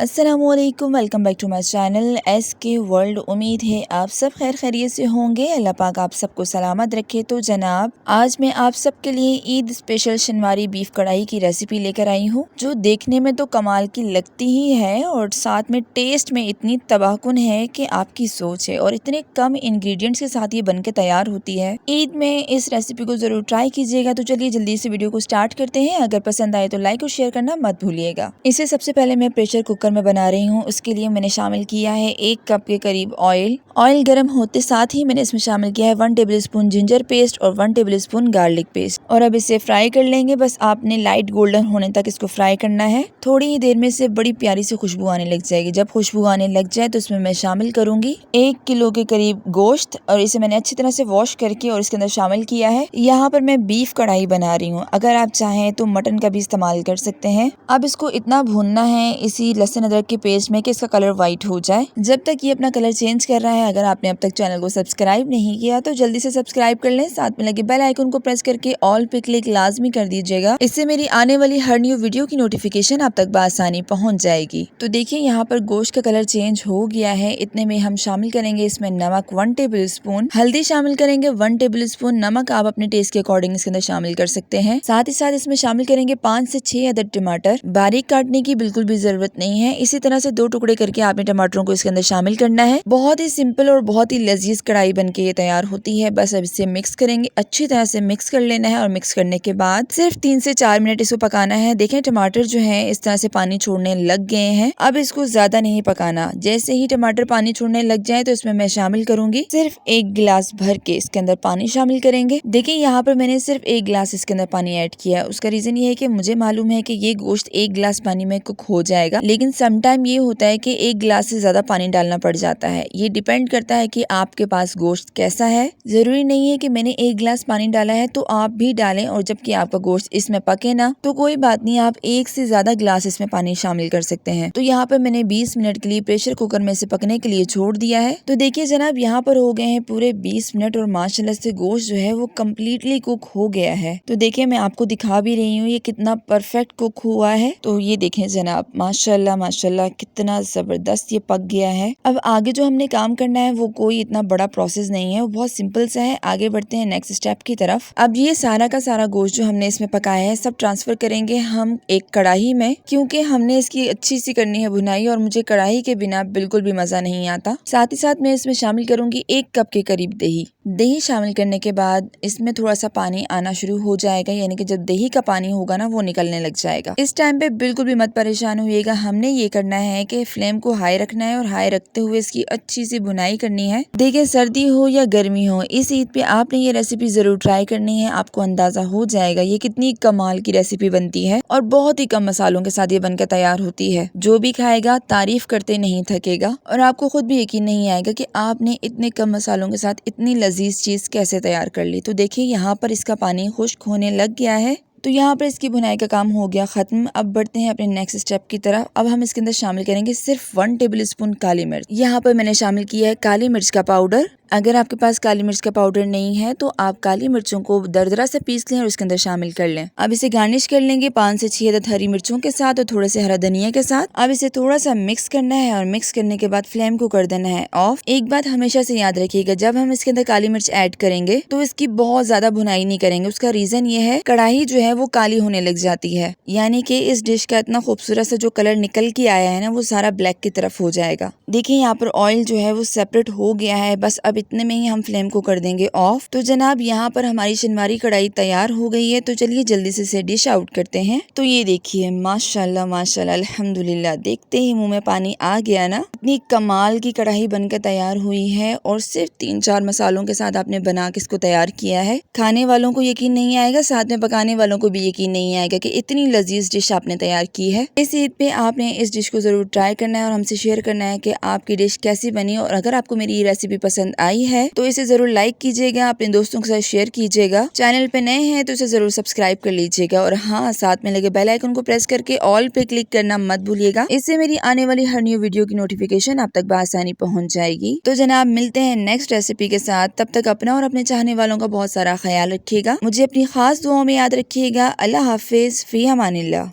अस्सलामुअलैकुम, welcome back to my channel SK world. उम्मीद है आप सब खैर खैरियत से होंगे। अल्लाह पाक आप सबको सलामत रखे। तो जनाब, आज मैं आप सबके लिए ईद स्पेशल शनवारी बीफ कढ़ाई की रेसिपी लेकर आई हूँ, जो देखने में तो कमाल की लगती ही है और साथ में टेस्ट में इतनी तबाहकुन है कि आपकी सोच है। और इतने कम इंग्रेडिएंट्स के साथ ये बनके तैयार होती है। ईद में इस रेसिपी को जरूर ट्राई कीजिएगा। तो चलिए जल्दी से वीडियो को स्टार्ट करते हैं। अगर पसंद आए तो लाइक और शेयर करना मत भूलिएगा। इसे सबसे पहले मैं प्रेशर कुकर में बना रही हूँ। उसके लिए मैंने शामिल किया है 1 कप के करीब ऑयल। ऑयल गर्म होते साथ ही मैंने इसमें शामिल किया है 1 टेबलस्पून जिंजर पेस्ट और 1 टेबलस्पून गार्लिक पेस्ट। और अब इसे फ्राई कर लेंगे। बस आपने लाइट गोल्डन होने तक इसको फ्राई करना है। थोड़ी ही देर में से बड़ी प्यारी सी खुशबू आने लग जाएगी। जब खुशबू आने लग जाए तो इसमें मैं शामिल करूंगी 1 किलो के करीब गोश्त, और इसे मैंने अच्छी तरह से वॉश करके और इसके अंदर शामिल किया है। यहाँ पर मैं बीफ कढ़ाई बना रही हूँ। अगर आप चाहें तो मटन का भी इस्तेमाल कर सकते हैं। अब इसको इतना भूनना है इसी लहसुन अदरक के पेस्ट में कि इसका कलर व्हाइट हो जाए। जब तक ये अपना कलर चेंज कर रहा है, अगर आपने अब तक चैनल को सब्सक्राइब नहीं किया तो जल्दी से सब्सक्राइब कर लें। साथ में लगे बेल आइकन को प्रेस करके ऑल पे क्लिक लाजमी कर दीजिएगा। इससे मेरी आने वाली हर न्यू वीडियो की नोटिफिकेशन आप तक बआसानी पहुंच जाएगी। तो देखिए यहाँ पर गोश्त का कलर चेंज हो गया है। इतने में हम शामिल करेंगे इसमें नमक 1 टेबल स्पून, हल्दी शामिल करेंगे 1 टेबल स्पून, नमक आप अपने टेस्ट के अकॉर्डिंग इसके अंदर शामिल कर सकते हैं। साथ ही साथ इसमें शामिल करेंगे 5 से 6 अदद टमाटर। बारीक काटने की बिल्कुल भी जरूरत नहीं है। इसी तरह से 2 टुकड़े करके आपने टमाटरों को इसके अंदर शामिल करना है। बहुत ही सिंपल और बहुत ही लजीज कढ़ाई बनके ये तैयार होती है। बस अब इसे मिक्स करेंगे, अच्छी तरह से मिक्स कर लेना है। और मिक्स करने के बाद सिर्फ 3 से 4 मिनट इसको पकाना है। देखें टमाटर जो है इस तरह से पानी छोड़ने लग गए हैं। अब इसको ज्यादा नहीं पकाना। जैसे ही टमाटर पानी छोड़ने लग जाए तो इसमें मैं शामिल करूंगी सिर्फ 1 गिलास भर के इसके अंदर पानी शामिल करेंगे। देखिए यहाँ पर मैंने सिर्फ 1 गिलास इसके अंदर पानी ऐड किया है। उसका रीजन ये है कि मुझे मालूम है कि ये गोश्त 1 गिलास पानी में कुक हो जाएगा, लेकिन समटाइम ये होता है कि 1 गिलास से ज्यादा पानी डालना पड़ जाता है। ये डिपेंड करता है कि आपके पास गोश्त कैसा है। जरूरी नहीं है कि मैंने 1 गिलास पानी डाला है तो आप भी डालें, और जबकि आपका गोश्त इसमें पके ना तो कोई बात नहीं, आप 1 से ज्यादा गिलास इसमें पानी शामिल कर सकते हैं। तो यहाँ पर मैंने 20 मिनट के लिए प्रेशर कुकर में इसे पकने के लिए छोड़ दिया है। तो देखिए जनाब, यहाँ पर हो गए हैं पूरे 20 मिनट और माशाल्लाह से गोश्त जो है वो कम्प्लीटली कुक हो गया है। तो देखिए मैं आपको दिखा भी रही हूँ ये कितना परफेक्ट कुक हुआ है। तो ये देखें जनाब, माशाल्लाह माशाल्लाह कितना जबरदस्त ये पक गया है। अब आगे जो हमने काम करना है वो कोई इतना बड़ा प्रोसेस नहीं है, वो बहुत सिंपल सा है। आगे बढ़ते हैं नेक्स्ट स्टेप की तरफ। अब ये सारा का सारा गोश्त जो हमने इसमें पकाया है सब ट्रांसफर करेंगे हम एक कढ़ाई में, क्योंकि हमने इसकी अच्छी सी करनी है भुनाई, और मुझे कढ़ाई के बिना बिल्कुल भी मजा नहीं आता। साथ ही साथ मैं इसमें शामिल करूंगी 1 कप के करीब दही। दही शामिल करने के बाद इसमें थोड़ा सा पानी आना शुरू हो जाएगा, यानी कि जब दही का पानी होगा ना वो निकलने लग जाएगा। इस टाइम पे बिल्कुल भी मत परेशान होइएगा। हमने ये करना है कि फ्लेम को हाई रखना है और हाई रखते हुए इसकी अच्छी सी भुनाई करनी है। देखिए सर्दी हो या गर्मी हो, इस ईद पे आपने ये रेसिपी जरूर ट्राई करनी है। आपको अंदाजा हो जाएगा ये कितनी कमाल की रेसिपी बनती है और बहुत ही कम मसालों के साथ ये बनकर तैयार होती है। जो भी खाएगा तारीफ करते नहीं थकेगा, और आपको खुद भी यकीन नहीं आएगा कि आपने इतने कम मसालों के साथ इतनी लजीज चीज कैसे तैयार कर ली। तो देखिए यहाँ पर इसका पानी खुश्क होने लग गया है। तो यहाँ पर इसकी भुनाई का काम हो गया खत्म। अब बढ़ते हैं अपने नेक्स्ट स्टेप की तरफ। अब हम इसके अंदर शामिल करेंगे सिर्फ 1 टेबल स्पून काली मिर्च। यहाँ पर मैंने शामिल किया है काली मिर्च का पाउडर। अगर आपके पास काली मिर्च का पाउडर नहीं है तो आप काली मिर्चों को दरदरा से पीस लें और इसके अंदर शामिल कर लें। अब इसे गार्निश कर लेंगे 5 से 6 अदद हरी मिर्चों के साथ और थोड़े से हरा धनिया के साथ। अब इसे थोड़ा सा मिक्स करना है, और मिक्स करने के बाद फ्लेम को कर देना है ऑफ। एक बात हमेशा से याद रखिएगा, जब हम इसके अंदर काली मिर्च ऐड करेंगे तो इसकी बहुत ज्यादा भुनाई नहीं करेंगे। उसका रीजन ये है कढ़ाई जो है वो काली होने लग जाती है, यानी कि इस डिश का इतना खूबसूरत सा जो कलर निकल के आया है ना वो सारा ब्लैक की तरफ हो जाएगा। देखिए यहाँ पर ऑयल जो है वो सेपरेट हो गया है। बस अब इतने में ही हम फ्लेम को कर देंगे ऑफ। तो जनाब यहाँ पर हमारी शनवारी कढ़ाई तैयार हो गई है। तो चलिए जल्दी से इसे डिश आउट करते हैं। तो ये देखिए माशाल्लाह माशाल्लाह अल्हम्दुलिल्लाह, देखते ही मुंह में पानी आ गया ना। इतनी कमाल की कढ़ाई बनकर तैयार हुई है, और सिर्फ 3-4 मसालों के साथ आपने बना के इसको तैयार किया है। खाने वालों को यकीन नहीं आएगा, साथ में पकाने वालों को भी यकीन नहीं आएगा कि इतनी लजीज डिश आपने तैयार की है। इस ईद पे आपने इस डिश को जरूर ट्राई करना है और हमसे शेयर करना है कि आपकी डिश कैसी बनी। और अगर आपको मेरी ये रेसिपी पसंद आई है तो इसे जरूर लाइक कीजिएगा, अपने दोस्तों के साथ शेयर कीजिएगा। चैनल पे नए हैं तो इसे जरूर सब्सक्राइब कर लीजिएगा, और हाँ साथ में लगे बेल आइकन को प्रेस करके ऑल पे क्लिक करना मत भूलिएगा। इससे मेरी आने वाली हर न्यू वीडियो की नोटिफिकेशन आप तक बआसानी पहुंच जाएगी। तो जनाब मिलते हैं नेक्स्ट रेसिपी के साथ। तब तक अपना और अपने चाहने वालों का बहुत सारा ख्याल रखिएगा। मुझे अपनी खास दुआओं में याद रखिएगा। अल्लाह हाफिज, फी अमानिल्लाह।